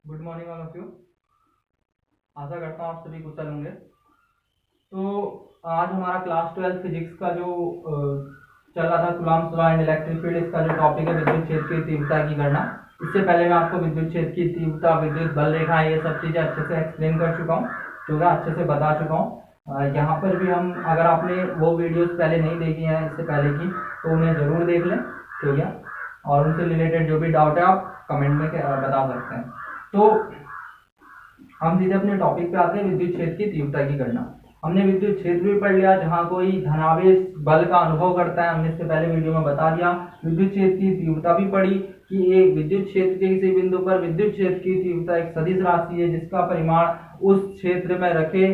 Good morning all of you. आशा करता हूँ आप सभी कुशल होंगे। तो आज हमारा क्लास 12 फिजिक्स का जो चल रहा था Coulomb's law and electric field, इसका जो टॉपिक है विद्युत क्षेत्र की तीव्रता की गणना। इससे पहले मैं आपको विद्युत क्षेत्र की तीव्रता, विद्युत बल रेखा, ये सब चीज़ें अच्छे से एक्सप्लेन कर चुका हूँ, जो है अच्छे से बता चुका हूँ। यहाँ पर भी हम, अगर आपने वो वीडियोस पहले नहीं देखी हैं इससे पहले की, तो उन्हें ज़रूर देख लें, ठीक है। और उनसे रिलेटेड जो भी डाउट है आप कमेंट में बता सकते हैं। तो हम सीधे अपने टॉपिक पे आते हैं, विद्युत क्षेत्र की तीव्रता की गणना। हमने विद्युत क्षेत्र भी पढ़ लिया जहां कोई धनावेश बल का अनुभव करता है, हमने इससे पहले वीडियो में बता दिया। विद्युत क्षेत्र की तीव्रता भी पढ़ी कि एक विद्युत क्षेत्र के किसी बिंदु पर विद्युत क्षेत्र की तीव्रता एक सदिश राशि है जिसका परिमाण उस क्षेत्र में रखे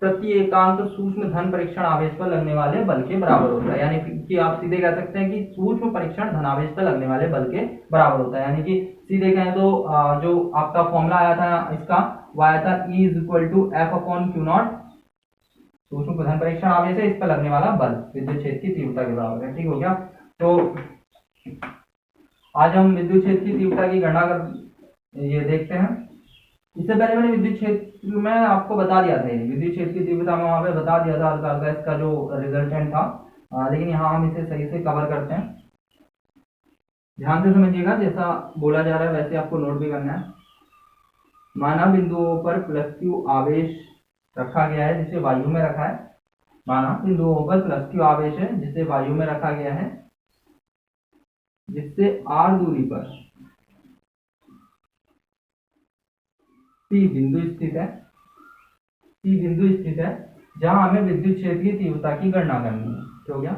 प्रति एकांक सूक्ष्म धन परीक्षण आवेश पर लगने वाले बल के बराबर होता है। यानी कि आप सीधे कह सकते हैं कि सूक्ष्म परीक्षण धनावेश पर लगने वाले बल के बराबर होता है। यानी कि सीधे कहें तो जो आपका फॉर्मूला आया था इसका, वो आया था E is equal to F upon Q naught, सूक्ष्म धन परीक्षण आवेश है, इस पर लगने वाला बल विद्युत क्षेत्र की तीव्रता के बराबर है। ठीक हो गया। तो आज हम विद्युत क्षेत्र की तीव्रता की गणना कर ये देखते हैं। इससे पहले मैंने विद्युत क्षेत्र में आपको बता दिया था, विद्युत क्षेत्र की तीव्रता में वहां पे बता दिया था हल्का हल्का इसका जो रिजल्टेंट था, लेकिन यहाँ हम इसे सही से कवर करते हैं। ध्यान से समझिएगा, जैसा बोला जा रहा है वैसे आपको नोट भी करना है। माना बिंदुओं पर प्लस क्यू आवेश रखा गया है जिसे वायु में रखा है। माना बिंदुओं पर प्लस क्यू आवेश है जिसे वायु में रखा गया है, जिससे आर दूरी पर पी बिंदु स्थित है। पी बिंदु स्थित है जहां हमें विद्युत क्षेत्र की तीव्रता की गणना करनी है। हो गया।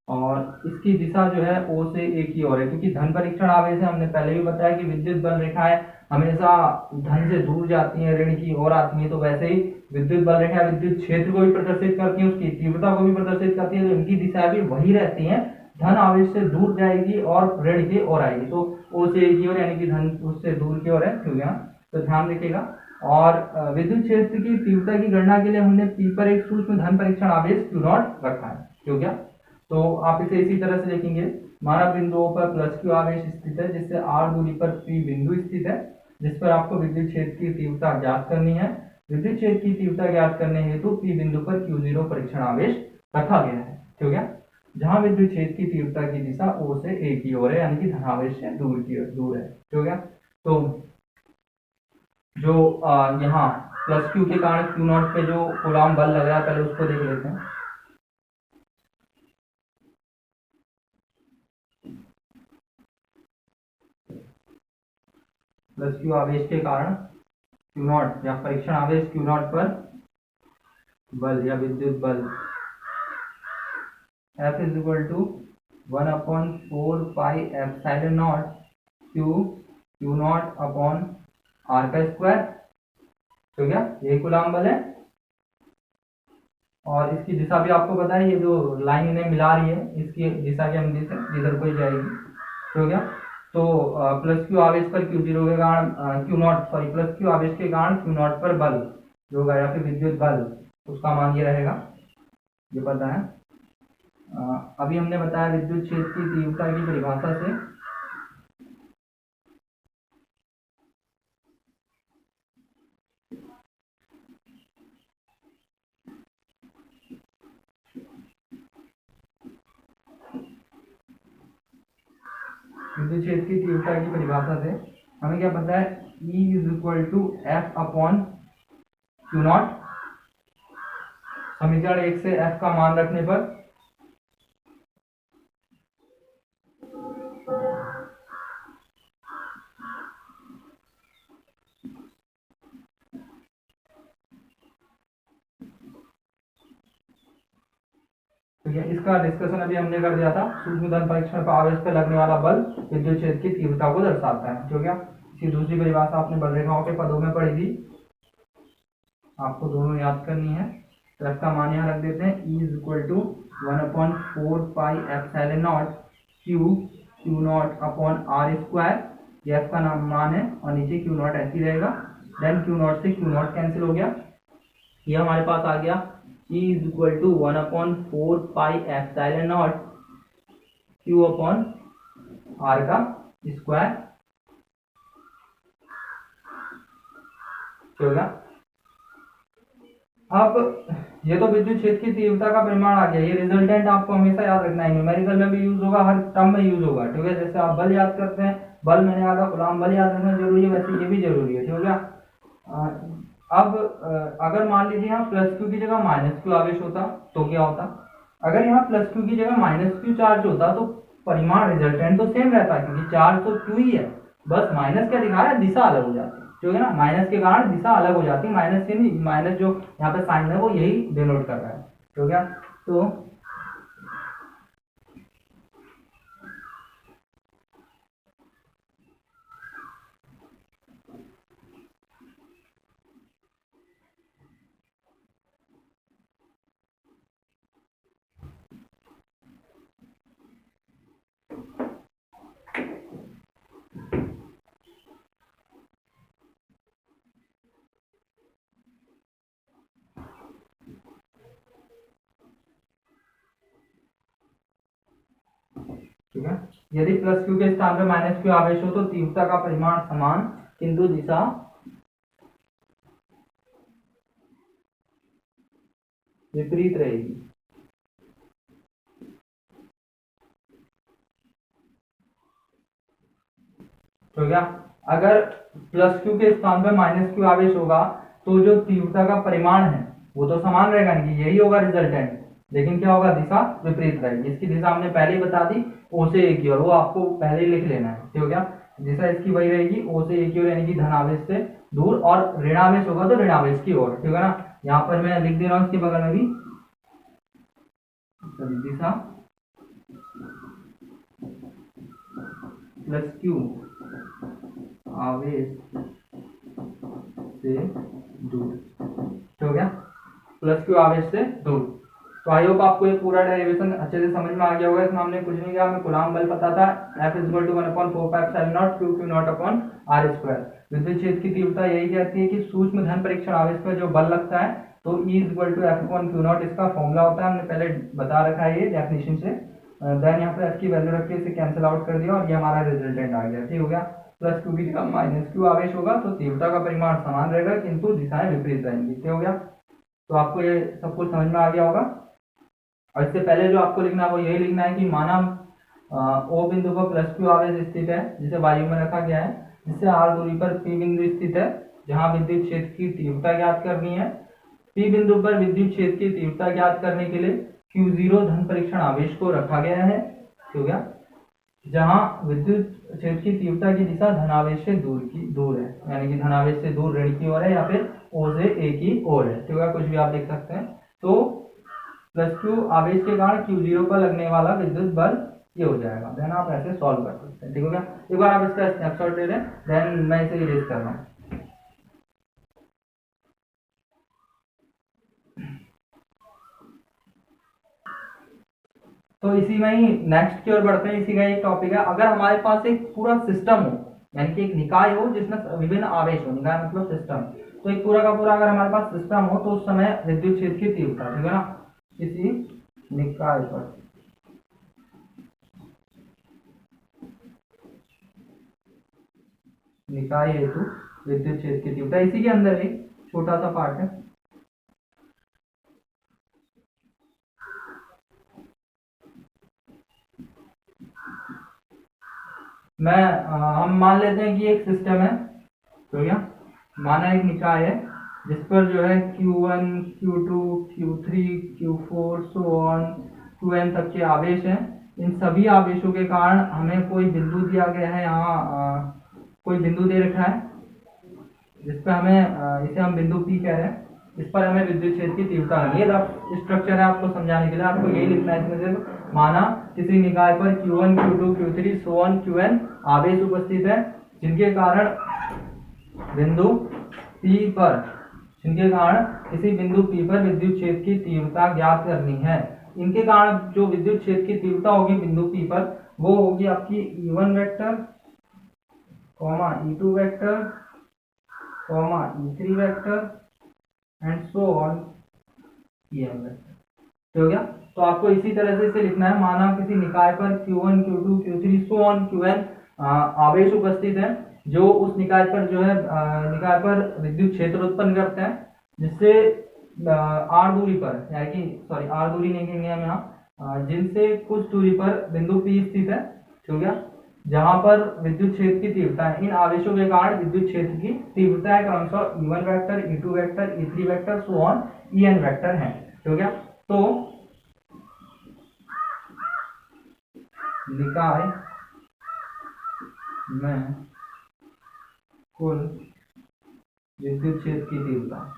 और इसकी दिशा जो है ओ से ए की ओर है, क्योंकि धन परीक्षण आवेश है। हमने पहले भी बताया कि विद्युत बल रेखाएं हमेशा धन से दूर जाती हैं, ऋण की ओर आती हैं। तो वैसे ही विद्युत बल रेखा विद्युत क्षेत्र को भी प्रदर्शित करती है, उसकी तीव्रता को भी प्रदर्शित करती है। तो इनकी दिशा भी वही रहती है, धन आवेश से दूर जाएगी और ऋण की ओर आएगी। तो ओ से ए की ओर, यानी कि धन उससे दूर की ओर है। ठीक है, तो ध्यान रखिएगा। और विद्युत क्षेत्र की तीव्रता की गणना के लिए हमने पी पर एक सूक्ष्म धन परीक्षण आवेश क्यू नॉट रखा है। ठीक है, तो आप इसे इसी तरह से लिखेंगे। माना बिंदुओं पर प्लस क्यू आवेश स्थित है जिससे आर दूरी पर पी बिंदु स्थित है, जिस पर आपको विद्युत क्षेत्र की तीव्रता ज्ञात करनी है। विद्युत क्षेत्र की तीव्रता ज्ञात करने हेतु पी बिंदु पर क्यू जीरो परीक्षण आवेश रखा गया है। ठीक है, जहां विद्युत क्षेत्र की तीव्रता की दिशा ओ से ए की ओर है, यानी कि धनावेश से दूर है। ठीक है, तो जो यहाँ प्लस क्यू के कारण क्यू नॉट पे जो कूलॉम बल लग रहा है, पहले उसको देख लेते हैं। प्लस क्यू आवेश के कारण क्यू नॉट या परीक्षण आवेश क्यू नॉट पर बल या विद्युत बल F is equal to 1/4 pi epsilon naught Q naught upon r का स्क्वायर। ठीक है, ये कूलॉम बल है। और इसकी दिशा भी आपको पता है, ये जो लाइन इन्हें मिला रही है इसकी दिशा के अनुदिश है, जिधर को जाएगी। ठीक है, तो प्लस क्यू आवेश पर क्यू जीरो के कारण प्लस क्यू आवेश के कारण क्यू नॉट पर बल जो होगा या फिर विद्युत बल, उसका मान ये रहेगा, ये पता है। अभी हमने बताया विद्युत क्षेत्र की तीव्रता की परिभाषा से विद्युत क्षेत्र की तीव्रता की परिभाषा से हमें क्या पता है, E is equal to F upon Q naught. समीकरण 1 से F का मान रखने पर ठीक है, इसका डिस्कशन अभी हमने कर दिया था। सूक्ष्म धन परीक्षण पर आवेश पर लगने वाला बल विद्युत क्षेत्र की तीव्रता को दर्शाता है। ठीक है, इसकी दूसरी परिभाषा आपने बल रेखाओं के पदों में पढ़ी थी, आपको दोनों याद करनी है। तो F का मान यहाँ रख देते हैं, E is equal to 1/4 pi epsilon naught Q naught upon r square. ये F का मान है, और नीचे क्यू नॉट ऐसी रहेगा। देन क्यू नॉट से क्यू नॉट कैंसिल हो गया, ये हमारे पास आ गया E is equal to 1/4 pi epsilon naught Q upon r का स्क्वायर। हो गया। अब ये तो विद्युत क्षेत्र की तीव्रता का परिमाण आ गया। ये रिजल्टेंट आपको हमेशा याद रखना है, न्यूमेरिकल में भी यूज होगा, हर टर्म में यूज होगा, ठीक है। जैसे आप बल याद करते हैं, बल मैंने याद है, कूलम्ब बल याद रखना जरूरी है, वैसे ये भी जरूरी है, ठीक हो गया। अब अगर मान लीजिए यहाँ प्लस क्यू की जगह माइनस क्यू आवेश होता तो क्या होता। अगर यहाँ प्लस क्यू की जगह माइनस क्यू चार्ज होता तो परिमाण रिजल्टेंट तो सेम रहता, क्योंकि चार्ज तो क्यू ही है, बस माइनस क्या दिखा रहा है, दिशा अलग हो जाती है, जो है ना, माइनस के कारण दिशा अलग हो जाती है। माइनस से नहीं, माइनस जो यहाँ पे साइन है वो यही डिनोट कर रहा है, तो क्या, तो ठीक है। यदि प्लस क्यू के स्थान पे माइनस क्यू आवेश हो तो तीव्रता का परिमाण समान किंतु दिशा विपरीत रहेगी। तो क्या, अगर प्लस क्यू के स्थान पे माइनस क्यू आवेश होगा तो जो तीव्रता का परिमाण है वो तो समान रहेगा, नहीं यही होगा रिजल्टेंट, लेकिन क्या होगा, दिशा विपरीत रहेगी। इसकी दिशा हमने पहले ही बता दी, ओ से ए की ओर, वो आपको पहले ही लिख लेना है, ठीक हो गया। दिशा इसकी वही रहेगी, ओ से ए की ओर, यानी कि धनावेश से दूर, और ऋणावेश होगा तो ऋणावेश की ओर, ठीक है ना। यहाँ पर मैं लिख दे रहा हूँ इसके बगल में भी, दिशा प्लस क्यू आवेश से दूर, ठीक हो गया, प्लस क्यू आवेश से दूर। तो आई होप आपको ये पूरा डेरिवेशन अच्छे से समझ में आ गया होगा। इसमें हमने कुछ नहीं किया, हमें कूलम्ब बल पता था, F = 1/4πε0 Q Q0/r²। विद्युत क्षेत्र की तीव्रता यही कहती है कि सूक्ष्म धन परीक्षण आवेश पर जो बल लगता है, तो E = F/Q0 इसका फॉर्मूला होता है, हमने पहले बता रखा है ये डेफिनेशन से। देन यहाँ पे F की वैल्यू रख के इसे कैंसिल आउट कर दिया और ये हमारा रिजल्टेंट आ गया, ठीक हो गया। प्लस क्यू की जगह माइनस क्यू आवेश होगा तो तीव्रता का परिमाण समान रहेगा किंतु दिशाएं विपरीत रहेंगी, ठीक हो गया। तो आपको ये सब कुछ समझ में आ गया होगा। और इससे पहले जो आपको लिखना है वो यही लिखना है कि माना ओ बिंदु पर प्लस क्यू आवेश स्थित है, जिसे वायु में रखा गया है, जिससे आर दूरी पर पी बिंदु स्थित है, जहां विद्युत क्षेत्र की तीव्रता ज्ञात करनी है। पी बिंदु पर विद्युत क्षेत्र की तीव्रता ज्ञात करने के लिए Q0 धन परीक्षण आवेश को रखा गया है, ठीक है, जहां विद्युत क्षेत्र की तीव्रता की दिशा धनावेश से दूर है, यानी कि धनावेश से दूर ऋण की ओर है, या फिर ओ से ए की ओर है, ठीक है, कुछ भी आप देख सकते हैं। तो प्लस क्यू आवेश के कारण Q0 पर लगने वाला विद्युत बल ये हो जाएगा। देन आप ऐसे सॉल्व कर सकते हैं, ठीक हो गया। एक बार आप इसका स्नैपशॉट ले लें, देन मैं इसे इरेज कर रहा हूँ। तो इसी में ही नेक्स्ट की ओर बढ़ते हैं। इसी का एक टॉपिक है, अगर हमारे पास एक पूरा सिस्टम हो, यानी कि एक निकाय हो जिसमें विभिन्न आवेश हो, निकाय मतलब सिस्टम, तो एक पूरा का पूरा अगर हमारे पास सिस्टम हो तो उस समय विद्युत क्षेत्र की तीव्रता, ठीक है ना, किसी निकाय पर निकाय हेतु विद्युत क्षेत्र की तीव्रता, इसी के अंदर एक छोटा सा पार्ट है। हम मान लेते हैं कि एक सिस्टम है, तो क्या, माना एक निकाय है जिस पर जो है Q1 Q2 Q3 Q4 so on Qn तक के आवेश हैं। इन सभी आवेशों के कारण हमें कोई बिंदु दिया गया है, यहाँ कोई बिंदु दे रखा है जिस पर हमें इसे हम बिंदु P कह रहे हैं, इस पर हमें विद्युत क्षेत्र की तीव्रता लेनी है। रफ स्ट्रक्चर है आपको समझाने के लिए, आपको यही लिखना है इसमें सिर्फ, माना किसी निकाय पर Q1 Q2 Q3 so on Qn आवेश उपस्थित है, जिनके कारण बिंदु P पर किसी बिंदु P पर विद्युत क्षेत्र की तीव्रता ज्ञात करनी है। इनके कारण जो विद्युत क्षेत्र की तीव्रता होगी बिंदु P पर, वो होगी आपकी E1 vector, E2 vector, E3 vector and so on EM vector, ठीक हो गया। तो आपको इसी तरह से इसे लिखना है, माना किसी निकाय पर Q1 Q2 Q3 so on Qn आवेश उपस्थित है, जो उस निकाय पर जो है निकाय पर विद्युत क्षेत्र उत्पन्न करते हैं, जिससे आर दूरी पर, यानी कि सॉरी आर दूरी नहीं कहेंगे हम यहाँ, जिनसे कुछ दूरी पर बिंदु पी स्थित है, ठीक है, जहां पर विद्युत क्षेत्र की तीव्रता है, इन आवेशों के कारण विद्युत क्षेत्र की तीव्रता है क्रमशः E1 vector, E2 vector, E3 vector, so on En vector है, ठीक है। तो निकाय में कुल विद्युत क्षेत्र की तीव्रता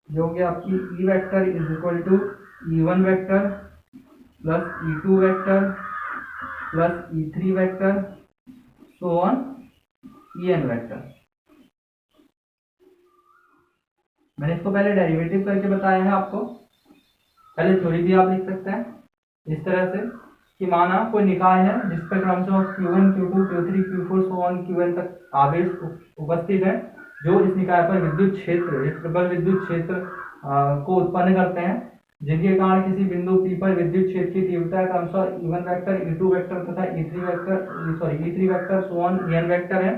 जो कि आपकी E vector is equal to E1 vector plus E2 vector plus E3 vector, so on En vector. मैंने इसको पहले डेरिवेटिव करके बताया है आपको, पहले थ्योरी भी आप लिख सकते हैं इस तरह से कि माना कोई निकाय है जिस पर क्रमशः Q1, Q2, Q3, Q4 so on Qn तक आवेश उपस्थित है, जो इस निकाय पर विद्युत क्षेत्र, एक प्रबल विद्युत क्षेत्र को उत्पन्न करते हैं, जिनके कारण किसी बिंदु P पर विद्युत क्षेत्र की तीव्रता क्रमशः E1 वेक्टर, E2 वेक्टर तथा E3 vector so on En vector है।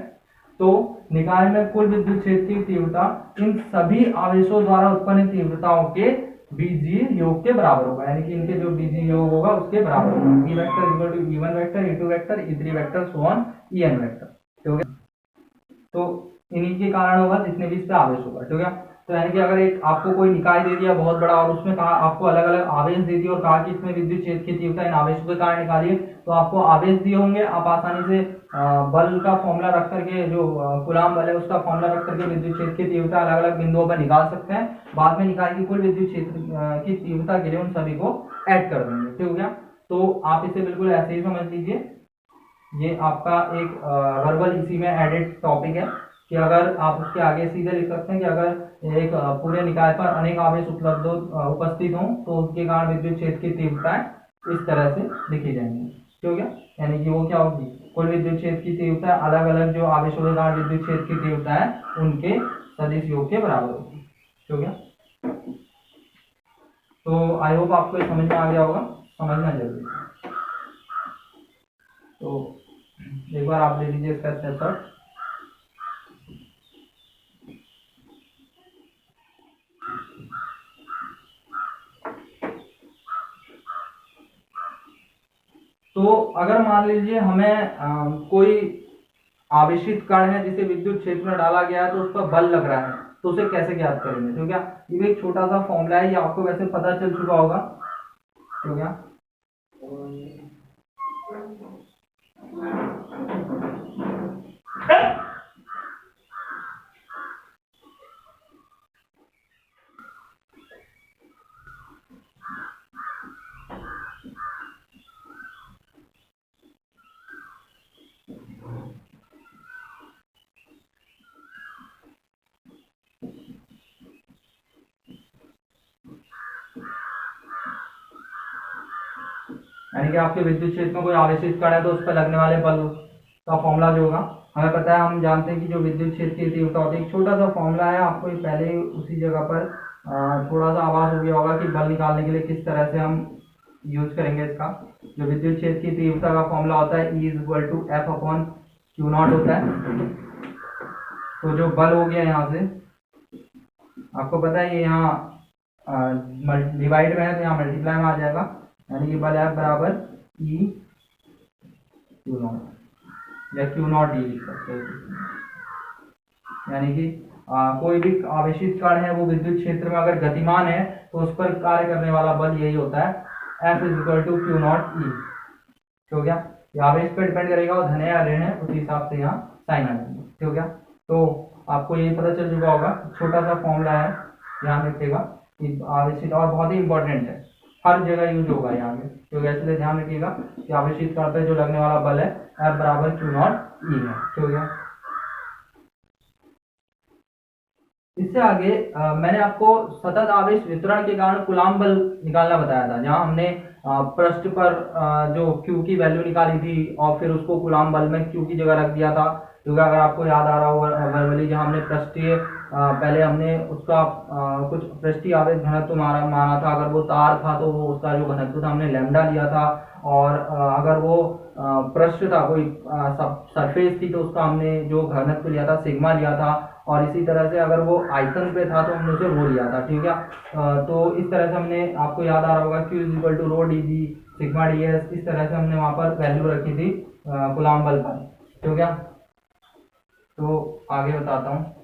तो निकाय में कुल विद्युत क्षेत्र की तीव्रता इन सभी आवेशों द्वारा उत्पन्न तीव्रताओं के बीजीय योग के बराबर होगा, यानी कि इनके जो बीजीय योग होगा उसके बराबर होगा। E vector equal to E1 vector, E2 vector, E3 vector so on En vector, ठीक है। तो इन्हीं के कारण होगा जितने भी इस पे आवेश होगा, ठीक है। तो यानी कि अगर एक आपको कोई निकाय दे दिया बहुत बड़ा और उसमें कहा आपको अलग अलग आवेश दे दिए और कहा कि इसमें विद्युत क्षेत्र की तीव्रता इन आवेशों के कारण निकालिए, तो आपको आवेश दिए होंगे, आप आसानी से बल का फॉर्मूला रख करके, जो कूलाम बल है उसका फॉर्मूला रख करके विद्युत क्षेत्र की तीव्रता अलग अलग बिंदुओं पर निकाल सकते हैं। बाद में निकाय की कुल विद्युत क्षेत्र की तीव्रता के लिए उन सभी को ऐड कर देंगे, ठीक हो गया। तो आप इसे बिल्कुल ऐसे ही समझ लीजिए, ये आपका एक वर्बल इसी में एडेड टॉपिक है कि अगर आप उसके आगे सीधे लिख सकते हैं कि अगर एक पूरे निकाय पर अनेक आवेश उपस्थित हों तो उसके कारण विद्युत क्षेत्र की तीव्रताएं इस तरह से लिखी जाएंगी, ठीक हो गया। यानी कि वो क्या होगी, कुल विद्युत क्षेत्र की तीव्रता अलग अलग जो आवेशों के कारण विद्युत क्षेत्र की तीव्रता है उनके सदिश योग के बराबर होगी, ठीक हो गया। तो आई होप आपको समझ में आ गया होगा, समझना जरूरी है। तो एक बार आप ले लीजिए इसका स्नैपशॉट। तो अगर मान लीजिए हमें कोई आवेशित कण है जिसे विद्युत क्षेत्र में डाला गया है तो उस पर बल लग रहा है, तो उसे कैसे ज्ञात करेंगे, तो क्या ये एक छोटा सा फॉर्मूला है, ये आपको वैसे पता चल चुका होगा, तो क्या यानी कि आपके विद्युत क्षेत्र में कोई आवेशित कण है तो उस पर लगने वाले बल का फॉर्मूला जो होगा हमें पता है, हम जानते हैं कि जो विद्युत क्षेत्र की तीव्रता होती है, एक छोटा सा फॉर्मूला है, आपको पहले ही उसी जगह पर थोड़ा सा आवाज हो गया होगा कि बल निकालने के लिए किस तरह से हम यूज करेंगे इसका। जो विद्युत क्षेत्र की तीव्रता का फॉर्मूला होता है E is equal to F upon Q naught होता है। तो जो बल हो गया यहाँ से आपको पता है ये यहाँ डिवाइड में है तो यहाँ मल्टीप्लाई में आ जाएगा, यानी कि बल F बराबर E Q नॉट या Q नॉट डी लिख सकते हैं। यानी कि कोई भी आवेशित कण है वो विद्युत क्षेत्र में अगर गतिमान है तो उस पर कार्य करने वाला बल यही होता है, F is equal to Q naught E, हो गया। ये आवेश पर डिपेंड करेगा वो धन है या ऋण है, उसी हिसाब से यहाँ साइन आ जाएंगे, ठीक हो गया। तो आपको ये पता चल चुका होगा, छोटा सा फॉर्मूला है, ध्यान रखिएगा कि आवेशित और बहुत ही इंपॉर्टेंट है, हर जगह यूज होगा यहाँ पे, ठीक है। इसलिए ध्यान रखिएगा कि आवेशित कण पर जो लगने वाला बल है F बराबर Q नॉट E है, ठीक हो गया। इससे आगे मैंने आपको सतत आवेश वितरण के कारण कूलाम बल निकालना बताया था, जहां हमने पृष्ठ पर जो Q की वैल्यू निकाली थी और फिर उसको कूलाम बल में Q की जगह रख दिया था, क्योंकि अगर आपको याद आ रहा होगा वर्बली, जहां हमने पृष्ठीय पहले हमने उसका कुछ पृष्ठीय आवेश घनत्व माना था। अगर वो तार था तो वो उसका जो घनत्व था हमने लैम्डा लिया था, और अगर वो पृष्ठ था, कोई सरफेस थी, तो उसका हमने जो घनत्व लिया था सिग्मा लिया था। और इसी तरह से अगर वो आयतन पे था तो हमने उसे रो लिया था। ठीक है, तो इस तरह से हमने, आपको याद आ रहा होगा, Q is equal to rho D G sigma D S, इस तरह से हमने वहां पर वैल्यू रखी थी कूलम्ब बल पर। ठीक है, तो आगे बताता हूँ।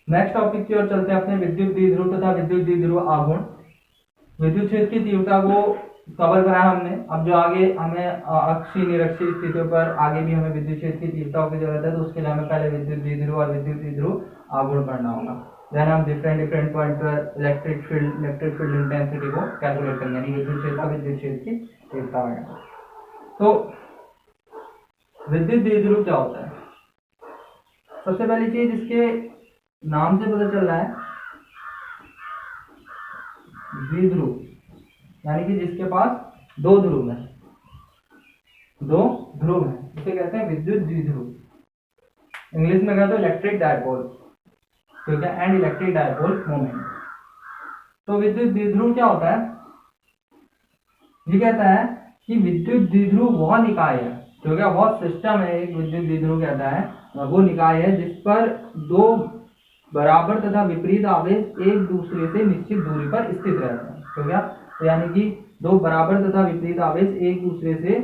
नेक्स्ट टॉपिक की ओर चलते हैं अपने, विद्युत द्विध्रुव तथा विद्युत द्विध्रुव आघूर्ण। विद्युत क्षेत्र की तीव्रता को कवर करा हमने। अब जो आगे हमें अक्षीय निरक्षीय स्थितियों पर आगे भी हमें विद्युत क्षेत्र की तीव्रताओं की जरूरत है, तो उसके लिए हमें पहले विद्युत द्विध्रुव और विद्युत द्विध्रुव आघूर्ण पढ़ना होगा। देन हम डिफरेंट पॉइंट पर इलेक्ट्रिक फील्ड इंटेंसिटी को कैलकुलेट करेंगे, यानी विद्युत क्षेत्र की तीव्रता वगैरह। तो विद्युत द्विध्रुव क्या होता है? सबसे पहली चीज, इसके नाम से पता चल रहा है, द्विध्रुव यानी कि जिसके पास दो ध्रुव है, इसे कहते हैं विद्युत द्विध्रुव। इंग्लिश में कहते हैं इलेक्ट्रिक डायपोल। ठीक है, एंड इलेक्ट्रिक डायपोल मोमेंट। तो विद्युत द्विध्रुव क्या होता है? ये कहता है कि विद्युत द्विध्रुव वह निकाय है, जो क्या वह सिस्टम है, एक विद्युत द्विध्रुव कहता है वो निकाय है जिस पर दो बराबर तथा विपरीत आवेश एक दूसरे से निश्चित दूरी पर स्थित रहते हैं। तो क्या, यानी कि दो बराबर तथा विपरीत आवेश एक दूसरे से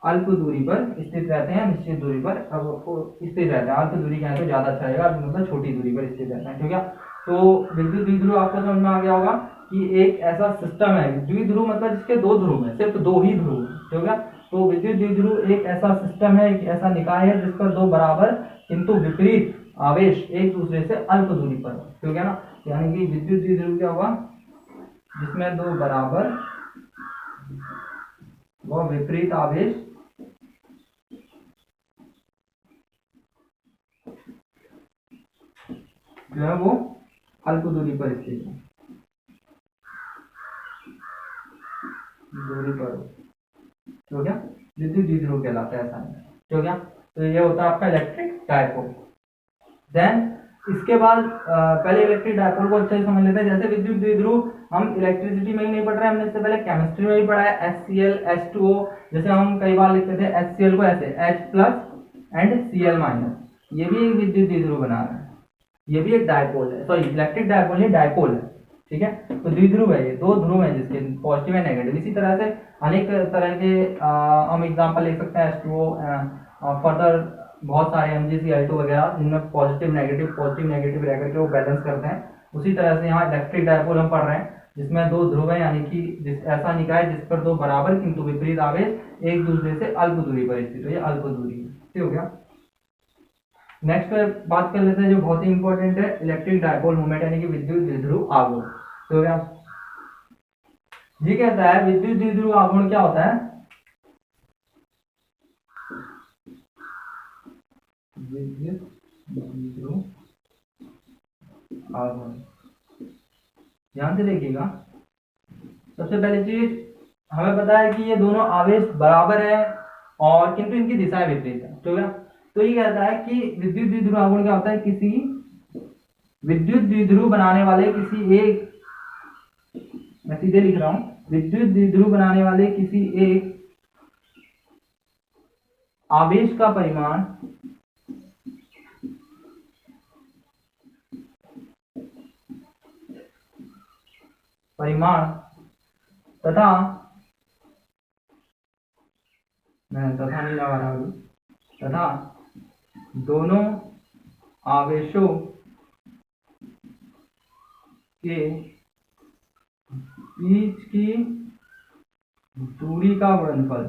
अल्प दूरी पर स्थित रहते हैं, निश्चित दूरी पर स्थित रहते हैं। अल्प दूरी कहें तो ज्यादा अच्छा रहेगा, मतलब छोटी दूरी पर स्थित रहते हैं। ठीक है, तो विद्युत द्विध्रुव आपको समझ में आ गया होगा कि एक ऐसा सिस्टम है, द्विध्रुव मतलब जिसके दो ध्रुव हैं, सिर्फ दो ही ध्रुव हैं। ठीक है, तो विद्युत द्विध्रुव एक ऐसा सिस्टम है, एक ऐसा निकाय है जिस पर दो बराबर किंतु विपरीत आवेश एक दूसरे से अल्प दूरी पर। ठीक है ना, यानी कि विद्युत द्विध्रुव क्या होगा? जिसमें दो बराबर व विपरीत आवेश जो है वो अल्प दूरी पर स्थित है, दूरी पर। तो क्या विद्युत द्विध्रुव कहलाता है ऐसा है। तो क्या, तो ये होता है आपका इलेक्ट्रिक डायपोल। देन इसके बाद पहले इलेक्ट्रिक डायपोल को अच्छे से समझ लेते हैं। जैसे विद्युत द्विध्रुव हम इलेक्ट्रिसिटी में ही नहीं पढ़ रहे, हमने इससे पहले केमिस्ट्री में भी पढ़ा है, HCl H2O। जैसे हम कई बार लिखते थे HCl को ऐसे H+ एंड Cl-, ये भी एक विद्युत द्विध्रुव बना रहा है, ये भी एक डायपोल है, सॉरी इलेक्ट्रिक डायपोल नहीं, डायपोल है। ठीक है, तो द्विध्रुव है, ये दो ध्रुव हैं जिसके पॉजिटिव एंड नेगेटिव। इसी तरह से अनेक तरह के हम एग्जांपल ले सकते हैं H2O, फर्दर बहुत सारे MgCl2 वगैरह, जिनमें पॉजिटिव नेगेटिव रह करके वो बैलेंस करते हैं। उसी तरह से यहाँ इलेक्ट्रिक डायपोल हम पढ़ रहे हैं, जिसमें दो ध्रुव है, यानी कि ऐसा निकाय जिस पर दो बराबर किंतु विपरीत आवेश एक दूसरे से अल्प दूरी पर स्थित है, ये अल्प दूरी है। ठीक हो गया। नेक्स्ट पे बात कर लेते हैं जो बहुत ही इंपॉर्टेंट है, इलेक्ट्रिक डायपोल मोमेंट यानी कि विद्युत द्विध्रुव आघूर्ण। तो क्या जी कहता है विद्युत द्विध्रुव आघूर्ण क्या होता है? विद्युत द्विध्रुव आघूर्ण, ध्यान से देखिएगा। सबसे पहली चीज हमें पता है कि ये दोनों आवेश बराबर है और किंतु इनकी दिशाएं विपरीत है। तो क्या, तो ये कहता है कि विद्युत द्विध्रुव आघूर्ण क्या होता है? किसी विद्युत द्विध्रुव बनाने वाले किसी एक, मैं सीधे लिख रहा हूं, विद्युत द्विध्रुव बनाने वाले किसी एक आवेश का परिमाण तथा, मैं तथा नहीं लगा रहा हूं, तथा दोनों आवेशों के बीच की दूरी का गुणनफल,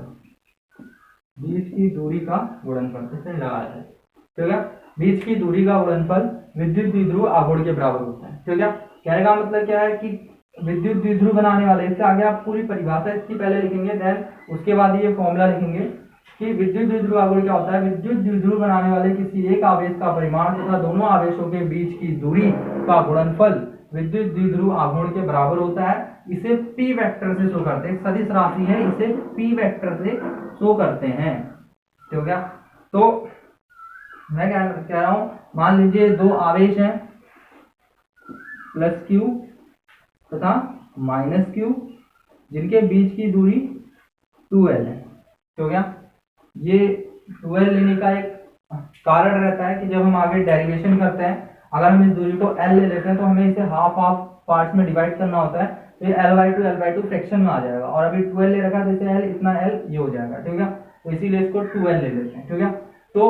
इसे लगाया है। ठीक है, बीच की दूरी का गुणनफल विद्युत द्विध्रुव आघूर्ण के बराबर होता है। ठीक है, कहने का मतलब क्या है कि विद्युत द्विध्रुव बनाने वाले, इससे आगे आप पूरी परिभाषा इसकी पहले लिखेंगे, देन उसके बाद ये फॉर्मूला लिखेंगे कि विद्युत द्विध्रुव आघूर्ण क्या होता है? विद्युत द्विध्रुव बनाने वाले किसी एक आवेश का परिमाण तथा दोनों आवेशों के बीच की दूरी का गुणनफल विद्युत द्विध्रुव आघूर्ण के बराबर होता है। इसे P वेक्टर से शो करते हैं, सदिश राशि है, इसे P वेक्टर से शो करते हैं। ठीक है, तो मैं क्या कह रहा हूं, मान लीजिए दो आवेश हैं प्लस क्यू तथा माइनस क्यू, जिनके बीच की दूरी 2l है। हो गया। ये 2l लेने का एक कारण रहता है कि जब हम आगे डेरिवेशन करते हैं, अगर हम इस दूरी को l ले लेते हैं तो हमें इसे हाफ हाफ पार्ट्स में डिवाइड करना होता है, तो ये l/2 फ्रैक्शन में आ जाएगा, और अभी 12 ले रखा है तो इसे l इतना l ये हो जाएगा। ठीक है, तो इसीलिए इसको 2l ले लेते हैं। ठीक है, तो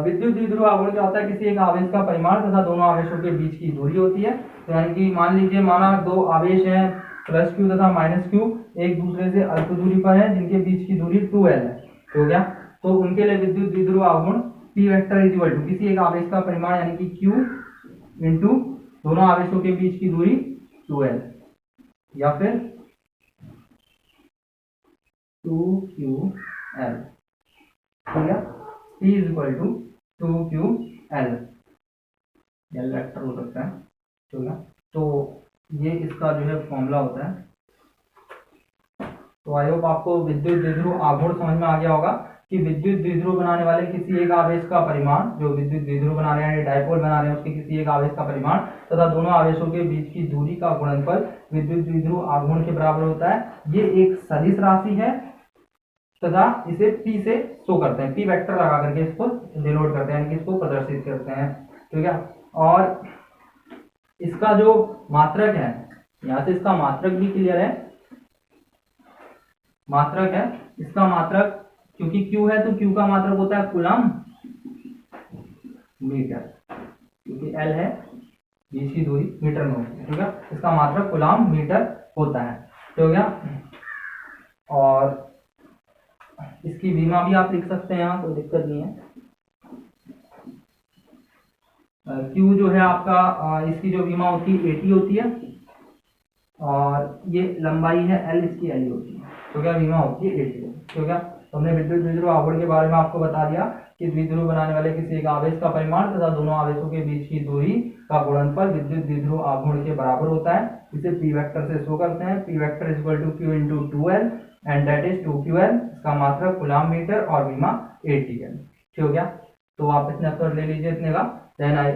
विद्युत द्विध्रुव आघूर्ण क्या होता है, किसी एक आवेश का परिमाण तथा दोनों आवेशों के बीच की दूरी होती है। तो यानी कि मान लीजिए, माना दो आवेश हैं प्लस क्यू तथा माइनस क्यू, एक दूसरे से अल्प दूरी पर है, जिनके बीच की दूरी 2l है। हो गया। तो उनके लिए विद्युत द्विध्रुव आघूर्ण P वेक्टर इक्वल टू किसी एक आवेश का परिमाण यानी कि Q इंटू दोनों आवेशों के बीच की दूरी 2l, या फिर 2ql। ठीक है, P is equal to 2ql, L vector हो सकता है। ठीक है, तो ये इसका जो है फॉर्मूला होता है। तो आई होप आपको विद्युत द्विध्रुव आघूर्ण समझ में आ गया होगा कि विद्युत द्विध्रुव बनाने वाले किसी एक आवेश का परिमाण, जो विद्युत द्विध्रुव बना रहे हैं, डायपोल बना रहे हैं, उसके किसी एक आवेश का परिमाण तथा दोनों आवेशों के बीच की दूरी का गुणनफल विद्युत द्विध्रुव आघूर्ण के बराबर होता है। ये एक सदिश राशि है तथा इसे P से शो करते हैं, P वेक्टर लगा करके इसको डिनोट करते हैं, यानी कि इसको प्रदर्शित करते हैं। ठीक है, और इसका जो मात्रक है, यहाँ से इसका मात्रक भी क्लियर है, मात्रक है इसका मात्रक, क्योंकि Q है तो Q का मात्रक होता है कूलम मीटर, क्योंकि L है बीच की दूरी मीटर में होती है। ठीक है, इसका मात्रक कूलम मीटर होता है। तो हो गया, और इसकी विमा भी आप लिख सकते हैं, यहाँ कोई दिक्कत नहीं है। Q जो है आपका, इसकी जो विमा होती है 80 होती है, और ये लंबाई है L, इसकी L होती है। तो क्या विमा होती है 80। तो क्या, तो हमने विद्युत द्विध्रुव आघूर्ण के बारे में आपको बता दिया कि द्विध्रुव बनाने वाले किसी एक आवेश का परिमाण तथा दोनों आवेशों के बीच की दूरी का गुणनफल विद्युत द्विध्रुव आघूर्ण के बराबर होता है। इसे P वेक्टर से शो करते हैं। P vector is equal to Q into 2l and that is 2ql। इसका मात्रक कूलम मीटर और विमा 80 है। ठीक हो गया, तो आप इतने स्क्वायर ले लीजिए इतने का, देन आई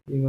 ये